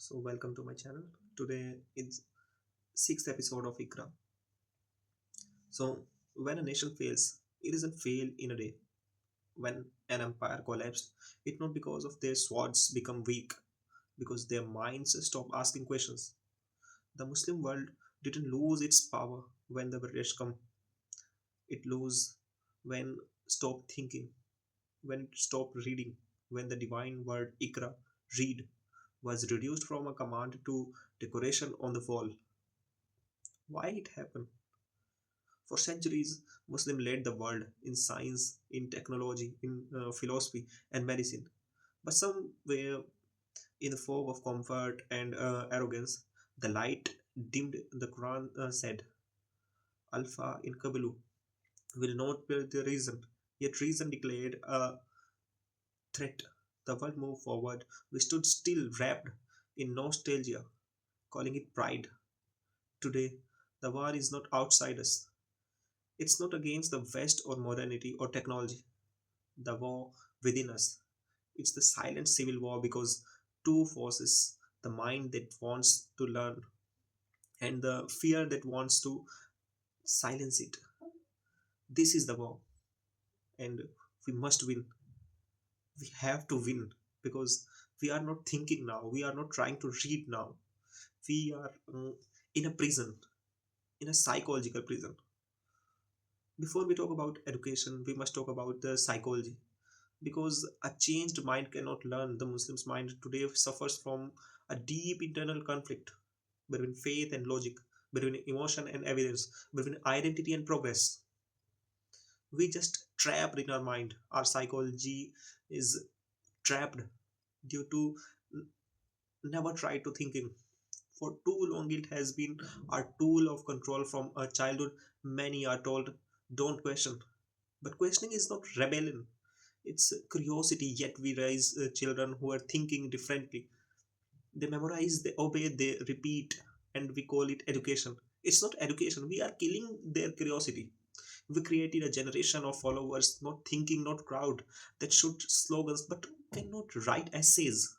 So welcome to my channel. Today it's sixth episode of Iqra. So when a nation fails, it doesn't fail in a day. When an empire collapsed, it's not because of their swords become weak, because their minds stop asking questions. The Muslim world didn't lose its power when the British come. It lose when stop thinking, when it stopped reading, when the divine word Iqra, read, was reduced from a command to decoration on the wall. Why it happened? For centuries, Muslims led the world in science, in technology, in philosophy, and medicine. But somewhere in the fog of comfort and arrogance, the light dimmed. The Quran said, Alpha in Kabilu will not be the reason. Yet reason declared a threat. The world moved forward. We stood still, wrapped in nostalgia, calling it pride. Today, the war is not outside us. It's not against the West or modernity or technology. The war within us. It's the silent civil war because two forces, the mind that wants to learn and the fear that wants to silence it. This is the war, and we must win. We have to win because we are not thinking now, we are not trying to read now. We are in a prison, in a psychological prison. Before we talk about education, we must talk about the psychology because a changed mind cannot learn. The Muslim's mind today suffers from a deep internal conflict between faith and logic, between emotion and evidence, between identity and progress. We just trapped in our mind. Our psychology is trapped due to never try to thinking. For too long, it has been our tool of control from a childhood. Many are told, don't question. But questioning is not rebellion, it's curiosity. Yet we raise children who are thinking differently. They memorize, they obey, they repeat, and we call it education. It's not education, we are killing their curiosity. We created a generation of followers, not thinking, not crowd, that shoot slogans but cannot write essays.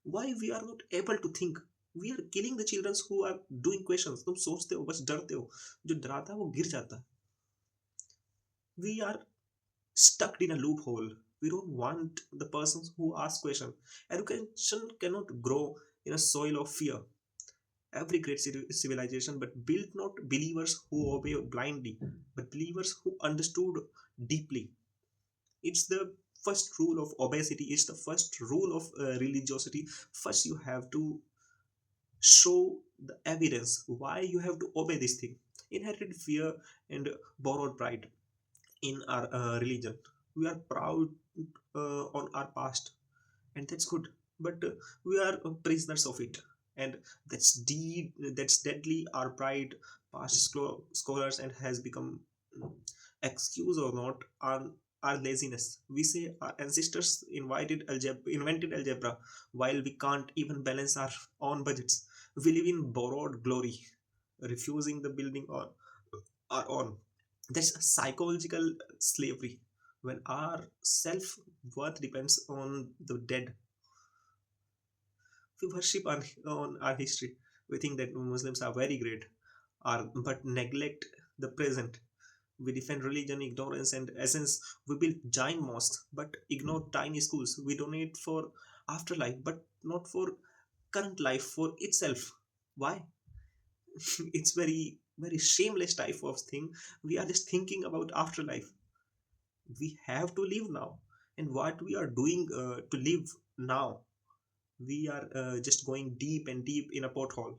Why we are not able to think? We are killing the children who are doing questions. तुम सोचते हो बस डरते हो. जो डराता है वो गिर जाता है. We are stuck in a loophole. We don't want the persons who ask questions. Education cannot grow in a soil of fear. Every great civilization but built not believers who obey blindly, but believers who understood deeply. It's the first rule of obesity. It's the first rule of religiosity. First you have to show the evidence why you have to obey this thing. Inherited fear and borrowed pride in our religion. We are proud on our past, and that's good. But we are prisoners of it, and that's deadly. Our pride, past scholars, and has become excuse or not our laziness. We say our ancestors invented algebra while we can't even balance our own budgets. We live in borrowed glory, refusing the building on our own. That's psychological slavery. When our self worth depends on the dead, we worship on our history. We think that Muslims are very great, but neglect the present. We defend religion, ignorance, and essence. We build giant mosques, but ignore tiny schools. We donate for afterlife, but not for current life for itself. Why? It's very shameless type of thing. We are just thinking about afterlife. We have to live now, and what we are doing to live now, we are just going deep and deep in a pothole.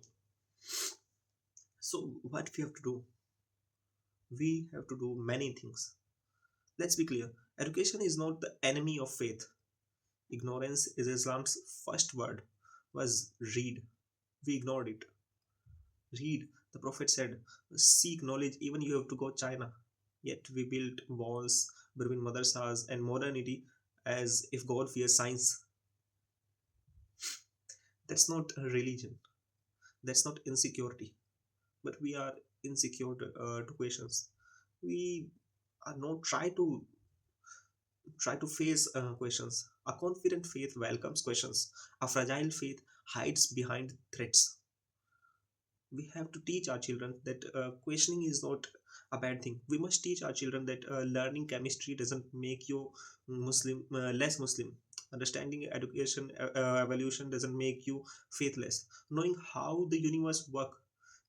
So what we have to do? We have to do many things. Let's be clear, education is not the enemy of faith. Ignorance is Islam's first word, was read. We ignored it. Read. The Prophet said, seek knowledge even you have to go China. Yet we built walls between madrasas and modernity as if God fears science. That's not a religion. That's not insecurity. But we are insecure to questions. We are not try to face questions. A confident faith welcomes questions. A fragile faith hides behind threats. We have to teach our children that questioning is not a bad thing. We must teach our children that learning chemistry doesn't make you Muslim less Muslim. Understanding education evolution doesn't make you faithless. Knowing how the universe work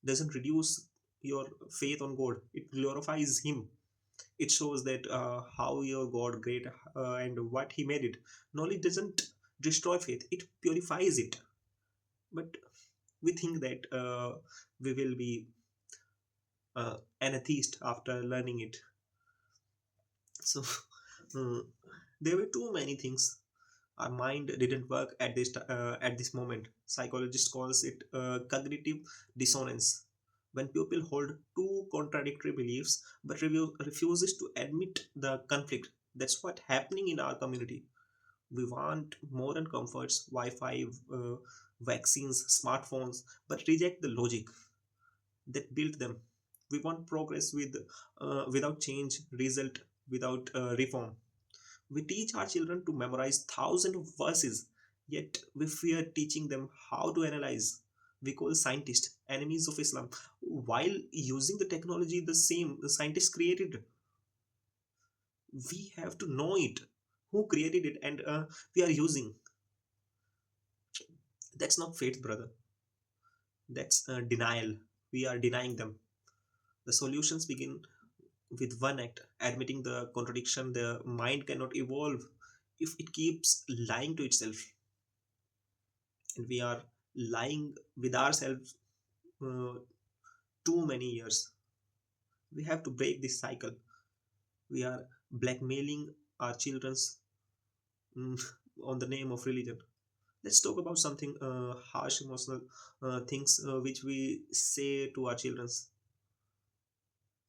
doesn't reduce your faith on God. It glorifies Him. It shows that how your God great and what He made it. Knowledge doesn't destroy faith, it purifies it. But we think that we will be an atheist after learning it. So uh, there were too many things. Our mind didn't work at this moment. Psychologist calls it cognitive dissonance. When people hold two contradictory beliefs but refuses to admit the conflict, that's what happening in our community. We want modern comforts, Wi-Fi, vaccines, smartphones, but reject the logic that built them. We want progress without change, result without reform. We teach our children to memorize thousands of verses, yet we fear teaching them how to analyze. We call scientists enemies of Islam while using the technology the same the scientists created. We have to know it, who created it, and we are using. That's not faith, brother. That's denial. We are denying them. The solutions begin with one act, admitting the contradiction. The mind cannot evolve if it keeps lying to itself. And we are lying with ourselves uh, too many years. We have to break this cycle. We are blackmailing our children's mm, on the name of religion. Let's talk about something harsh, emotional things which we say to our children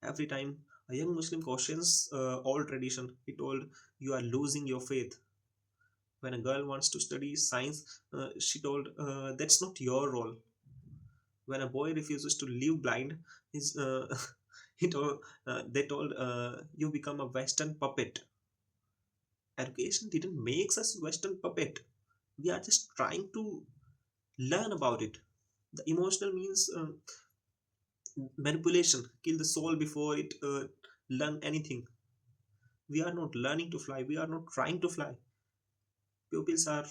every time. A young Muslim cautions all tradition. He told, "You are losing your faith." When a girl wants to study science, she told, "That's not your role." When a boy refuses to live blind, his he told, they told, "You become a Western puppet." Education didn't make us Western puppet. We are just trying to learn about it. The emotional means manipulation, kill the soul before it learn anything. We are not learning to fly. We are not trying to fly. Pupils are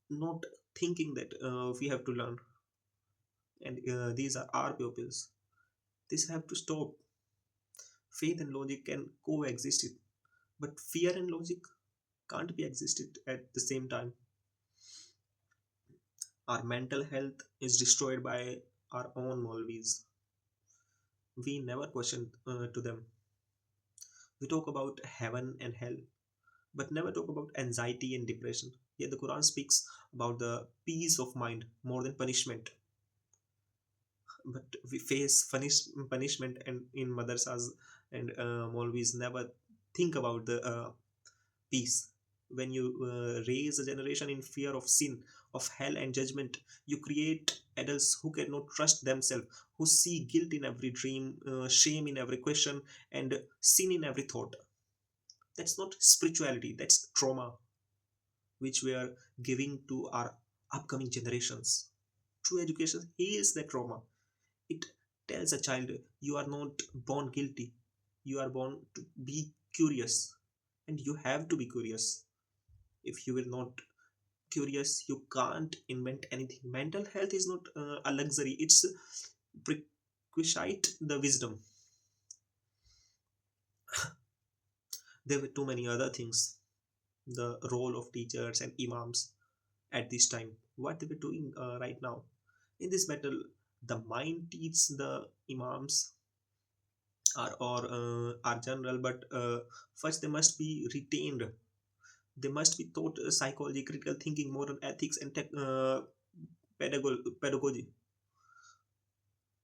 not thinking that we have to learn, and these are our pupils. This have to stop. Faith and logic can coexist, but fear and logic can't be existed at the same time. Our mental health is destroyed by our own Molvis. We never question to them. We talk about heaven and hell, but never talk about anxiety and depression. Yet the Quran speaks about the peace of mind more than punishment. But we face punishment and in madrasas, and Molvis never think about the peace. When you raise a generation in fear of sin, of hell and judgment, you create adults who cannot trust themselves, who see guilt in every dream, shame in every question, and sin in every thought. That's not spirituality, that's trauma which we are giving to our upcoming generations. True education heals that trauma. It tells a child, you are not born guilty, you are born to be curious, and you have to be curious. If you will not curious, you can't invent anything. Mental health is not a luxury, it's prerequisite the wisdom. There were too many other things. The role of teachers and imams at this time, what they were doing right now in this battle. The mind teaches the imams or general, but first they must be retained. They must be taught psychology, critical thinking, moral ethics, and pedagogy.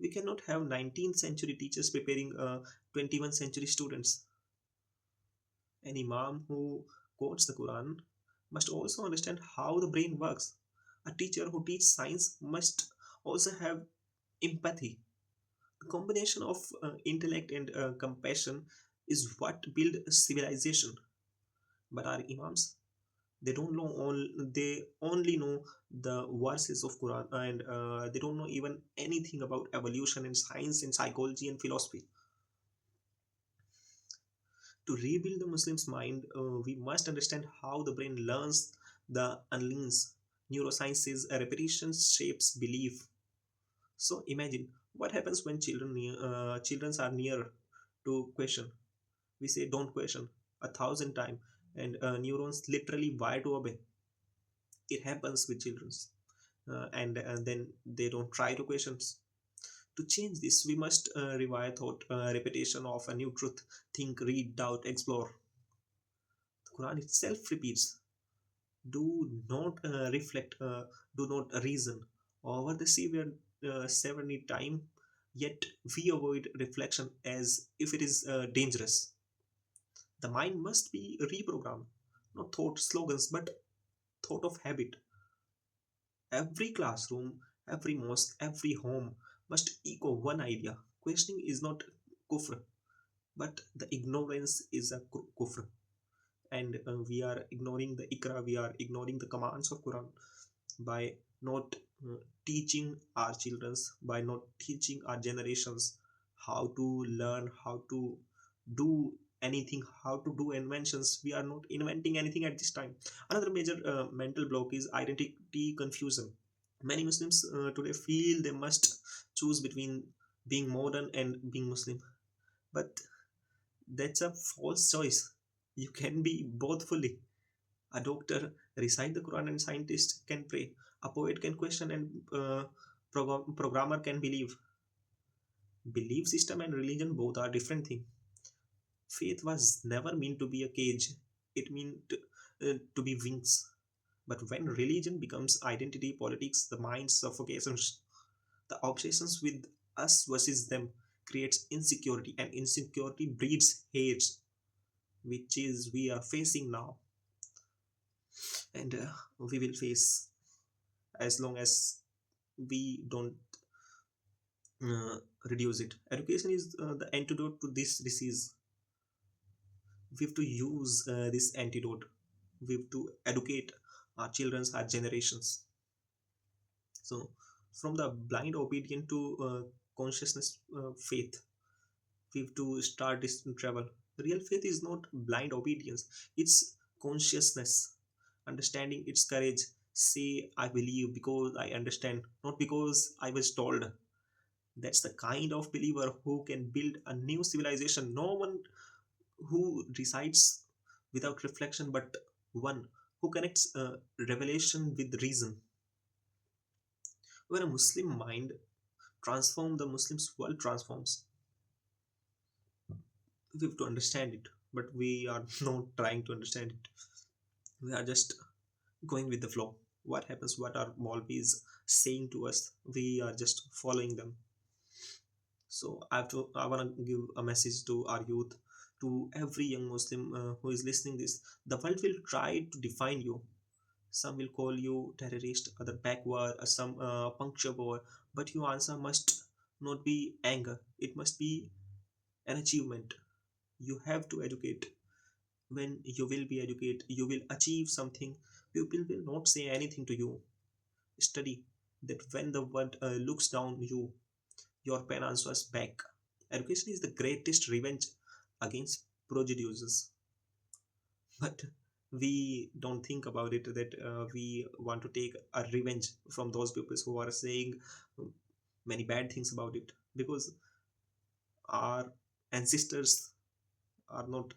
We cannot have 19th century teachers preparing 21st century students. An imam who quotes the Quran must also understand how the brain works. A teacher who teaches science must also have empathy. The combination of intellect and compassion is what build civilization. But our imams They only know the verses of Quran, and they don't know even anything about evolution and science and psychology and philosophy. To rebuild the Muslim's mind, we must understand how the brain learns the unlearns. Neuroscience says a repetition shapes belief. So imagine what happens when children are near to question. We say don't question 1,000 times, and neurons literally wire to obey. It happens with children, and then they don't try to question. To change this, we must rewire thought, repetition of a new truth. Think, read, doubt, explore. The Quran itself repeats, do not reflect, do not reason. Over the 70 time, yet we avoid reflection as if it is dangerous. The mind must be reprogrammed, not thought slogans, but thought of habit. Every classroom, every mosque, every home must echo one idea. Questioning is not kufr, but the ignorance is a kufr. And we are ignoring the Iqra, we are ignoring the commands of Quran by not teaching our children, by not teaching our generations how to learn, how to do anything, how to do inventions. We are not inventing anything at this time. Another major mental block is identity confusion. Many Muslims today feel they must choose between being modern and being Muslim, but that's a false choice. You can be both fully. A doctor recite the Quran and scientist can pray. A poet can question and programmer can believe. Belief system and religion both are different things. Faith was never meant to be a cage. It meant to be wings. But when religion becomes identity politics, the mind suffocates. The obsessions with us versus them creates insecurity, and insecurity breeds hate, which is we are facing now, and we will face as long as we don't reduce it. Education is the antidote to this disease. We have to use this antidote. We have to educate our children, our generations. So, from the blind obedience to consciousness faith, we have to start this travel. Real faith is not blind obedience, it's consciousness, understanding its courage. Say, I believe because I understand, not because I was told. That's the kind of believer who can build a new civilization. No one who recites without reflection, but one who connects revelation with reason. When a Muslim mind transforms, the Muslim's world transforms. We have to understand it, but we are not trying to understand it. We are just going with the flow. What happens, what are Maulvis saying to us, we are just following them. So I want to give a message to our youth, to every young Muslim who is listening this. The world will try to define you. Some will call you terrorist, other backward, or some puncture boy. But your answer must not be anger, it must be an achievement. You have to educate. When you will be educate, you will achieve something. People will not say anything to you. Study that when the world looks down you, your pen answers back. Education is the greatest revenge against prejudices. But we don't think about it that we want to take a revenge from those people who are saying many bad things about it, because our ancestors are not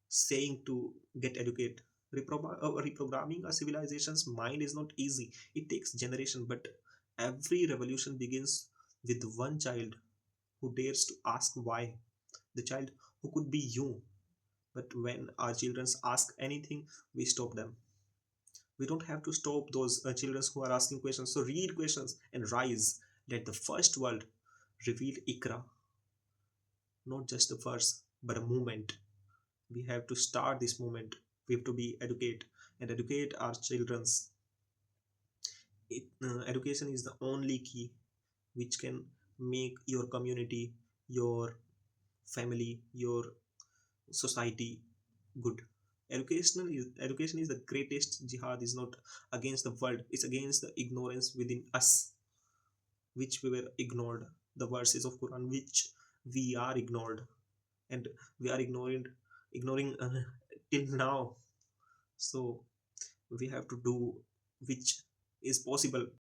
saying to get educated. Reprogramming a civilization's mind is not easy. It takes generation, but every revolution begins with one child who dares to ask why. The child who could be you. But when our children ask anything, we stop them. We don't have to stop those children who are asking questions. So read questions and rise. Let the first world reveal Iqra, not just a verse, but a movement. We have to start this movement. We have to be educate and educate our children's. Education is the only key which can make your community, your family, your society good. Education is the greatest jihad. Is not against the world, it's against the ignorance within us, which we were ignored, the verses of Quran which we are ignored, and we are ignoring till now. So we have to do which is possible